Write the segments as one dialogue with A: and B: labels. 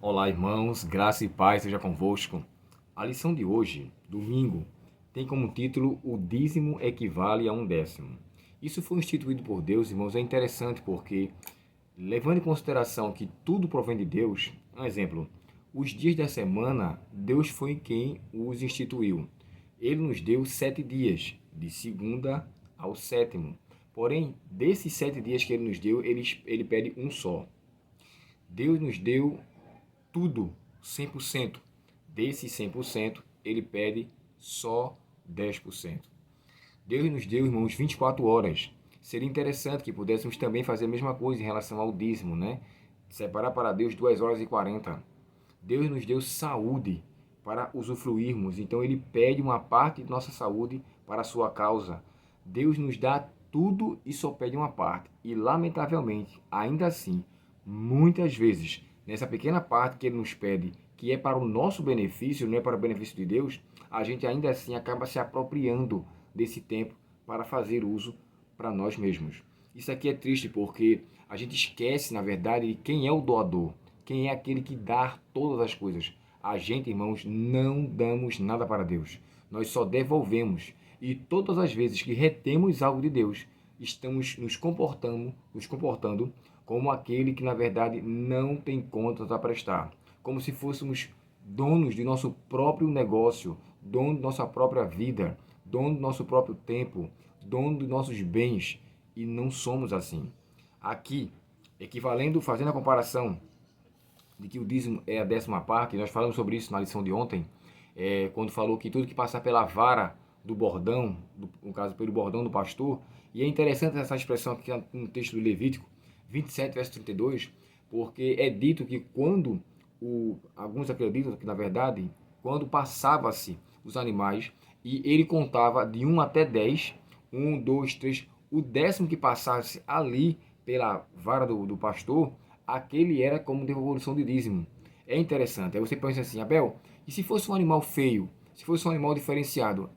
A: Olá, irmãos, graça e paz seja convosco. A lição de hoje, domingo, tem como título O dízimo equivale a um décimo. Isso foi instituído por Deus, irmãos, é interessante porque, levando em consideração que tudo provém de Deus, um exemplo, os dias da semana, Deus foi quem os instituiu. Ele nos deu 7 dias, de segunda ao sétimo. Porém, desses 7 dias que ele nos deu, ele pede um só. Deus nos deu tudo, 100%. Desses 100%, ele pede só 10%. Deus nos deu, irmãos, 24 horas. Seria interessante que pudéssemos também fazer a mesma coisa em relação ao dízimo, né? Separar para Deus 2 horas e 40. Deus nos deu saúde para usufruirmos, então ele pede uma parte de nossa saúde para a sua causa. Deus nos dá tudo e só pede uma parte. E, lamentavelmente, ainda assim, muitas vezes, nessa pequena parte que ele nos pede, que é para o nosso benefício, não é para o benefício de Deus, a gente ainda assim acaba se apropriando desse tempo para fazer uso para nós mesmos. Isso aqui é triste porque a gente esquece, na verdade, de quem é o doador, quem é aquele que dá todas as coisas. A gente, irmãos, não damos nada para Deus. Nós só devolvemos. E todas as vezes que retemos algo de Deus, estamos nos comportando como aquele que, na verdade, não tem contas a prestar. Como se fôssemos donos de nosso próprio negócio, dono de nossa própria vida, dono do nosso próprio tempo, dono dos nossos bens. E não somos assim. Aqui, equivalendo, fazendo a comparação de que o dízimo é a 10ª parte, nós falamos sobre isso na lição de ontem, quando falou que tudo que passar pela vara do bordão, no caso pelo bordão do pastor, e é interessante essa expressão aqui no texto do Levítico 27, verso 32, porque é dito que quando, alguns acreditam que na verdade, quando passava-se os animais, e ele contava de 1 até 10, 1, 2, 3, o décimo que passasse ali pela vara do pastor, aquele era como devolução de dízimo. É interessante. Aí você pensa assim, Abel, e se fosse um animal feio? Se fosse um animal diferenciado?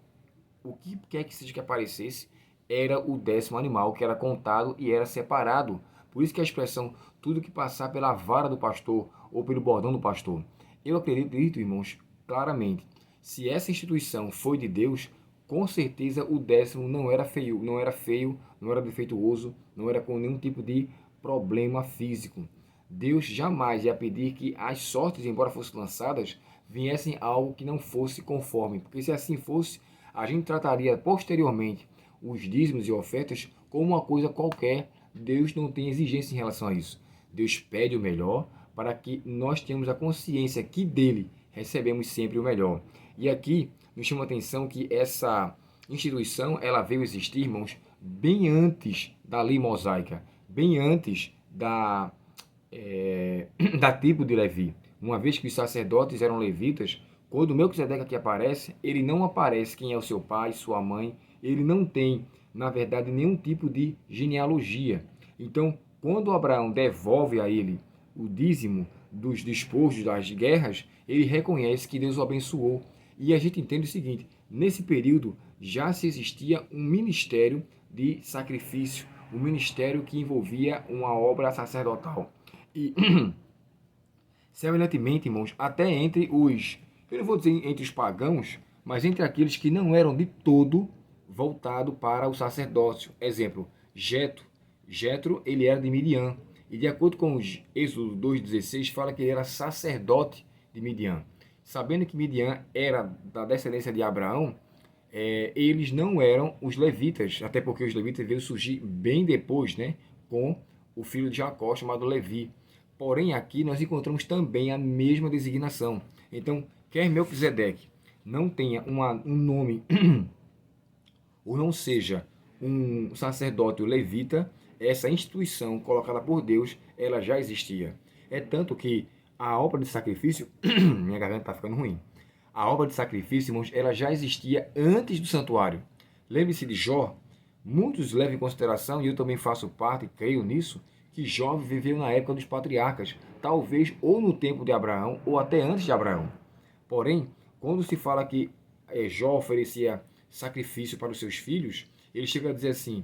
A: O que quer que seja que aparecesse, era o 10º animal que era contado e era separado. Por isso que a expressão, tudo que passar pela vara do pastor ou pelo bordão do pastor. Eu acredito, irmãos, claramente, se essa instituição foi de Deus, com certeza o 10º não era feio, não era defeituoso, não era com nenhum tipo de problema físico. Deus jamais ia pedir que as sortes, embora fossem lançadas, viessem algo que não fosse conforme, porque se assim fosse, a gente trataria posteriormente os dízimos e ofertas como uma coisa qualquer. Deus não tem exigência em relação a isso. Deus pede o melhor para que nós tenhamos a consciência que dele recebemos sempre o melhor. E aqui nos chama a atenção que essa instituição ela veio existir, irmãos, bem antes da lei mosaica, bem antes da tribo de Levi. Uma vez que os sacerdotes eram levitas, quando Melquisedeque aqui aparece, ele não aparece quem é o seu pai, sua mãe, ele não tem, na verdade, nenhum tipo de genealogia. Então, quando Abraão devolve a ele o dízimo dos despojos das guerras, ele reconhece que Deus o abençoou. E a gente entende o seguinte, nesse período já se existia um ministério de sacrifício, um ministério que envolvia uma obra sacerdotal. E, semelhantemente, irmãos, até entre eu não vou dizer entre os pagãos, mas entre aqueles que não eram de todo voltado para o sacerdócio. Exemplo, Jetro, ele era de Midian. E de acordo com Êxodo 2,16, fala que ele era sacerdote de Midian. Sabendo que Midian era da descendência de Abraão, eles não eram os levitas, até porque os levitas veio surgir bem depois, né, com o filho de Jacó, chamado Levi. Porém, aqui nós encontramos também a mesma designação. Então, quer Melquisedeque não tenha um nome ou não seja um sacerdote levita, essa instituição colocada por Deus, ela já existia. É tanto que a obra de sacrifício, minha garganta está ficando ruim, a obra de sacrifício, irmãos, ela já existia antes do santuário. Lembre-se de Jó, muitos levam em consideração, e eu também faço parte, creio nisso, que Jó viveu na época dos patriarcas, talvez ou no tempo de Abraão, ou até antes de Abraão. Porém, quando se fala que Jó oferecia sacrifício para os seus filhos, ele chega a dizer assim,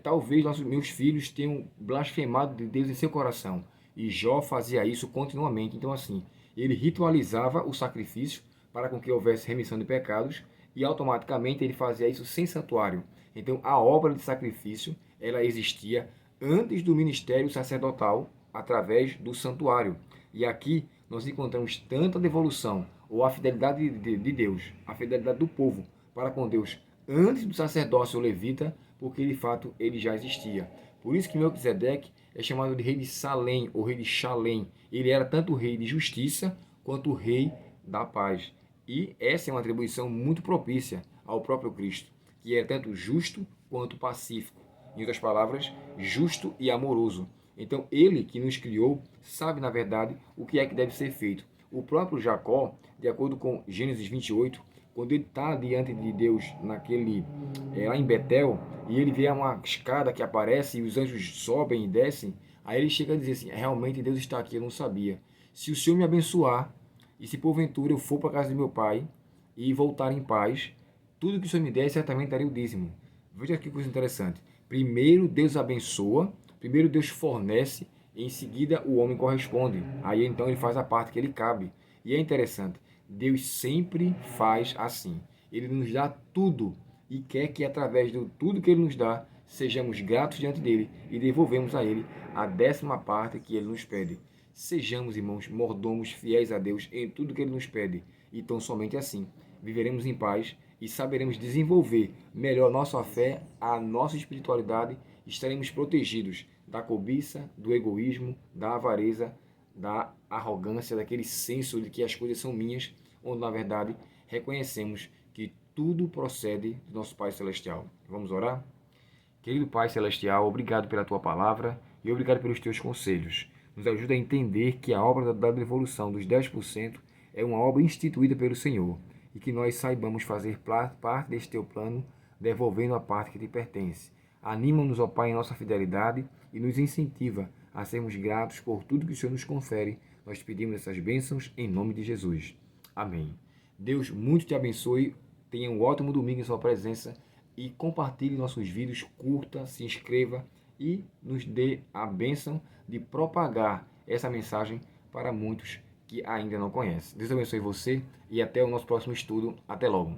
A: talvez meus filhos tenham blasfemado de Deus em seu coração, E Jó fazia isso continuamente. Então, assim, ele ritualizava o sacrifício para com que houvesse remissão de pecados e automaticamente ele fazia isso sem santuário. Então, a obra de sacrifício, ela existia antes do ministério sacerdotal através do santuário. E aqui nós encontramos tanta devolução ou a fidelidade de Deus, a fidelidade do povo para com Deus antes do sacerdócio levita, porque de fato ele já existia. Por isso que Melquisedeque é chamado de rei de Salém ou rei de Xalém. Ele era tanto rei de justiça quanto rei da paz. E essa é uma atribuição muito propícia ao próprio Cristo, que é tanto justo quanto pacífico. Em outras palavras, justo e amoroso. Então, ele que nos criou sabe, na verdade, o que é que deve ser feito. O próprio Jacó, de acordo com Gênesis 28, quando ele está diante de Deus lá em Betel, e ele vê uma escada que aparece e os anjos sobem e descem, aí ele chega a dizer assim, realmente Deus está aqui, eu não sabia. Se o Senhor me abençoar, e se porventura eu for para a casa de meu pai e voltar em paz, tudo que o Senhor me der, certamente daria o dízimo. Veja que coisa interessante. Primeiro Deus abençoa, primeiro Deus fornece, e em seguida o homem corresponde. Aí então ele faz a parte que ele cabe. E é interessante, Deus sempre faz assim. Ele nos dá tudo e quer que através de tudo que ele nos dá, sejamos gratos diante dele e devolvemos a ele a 10ª parte que ele nos pede. Sejamos, irmãos, mordomos fiéis a Deus em tudo que ele nos pede. E tão somente assim viveremos em paz e saberemos desenvolver melhor nossa fé, a nossa espiritualidade, estaremos protegidos da cobiça, do egoísmo, da avareza, da arrogância, daquele senso de que as coisas são minhas, onde na verdade reconhecemos que tudo procede do nosso Pai Celestial. Vamos orar? Querido Pai Celestial, obrigado pela Tua palavra e obrigado pelos Teus conselhos. Nos ajuda a entender que a obra da devolução dos 10% é uma obra instituída pelo Senhor e que nós saibamos fazer parte deste Teu plano, devolvendo a parte que te pertence. Anima-nos, ó Pai, em nossa fidelidade e nos incentiva a sermos gratos por tudo que o Senhor nos confere. Nós pedimos essas bênçãos em nome de Jesus. Amém. Deus muito te abençoe. Tenha um ótimo domingo em sua presença e compartilhe nossos vídeos, curta, se inscreva e nos dê a bênção de propagar essa mensagem para muitos que ainda não conhecem. Deus abençoe você e até o nosso próximo estudo. Até logo.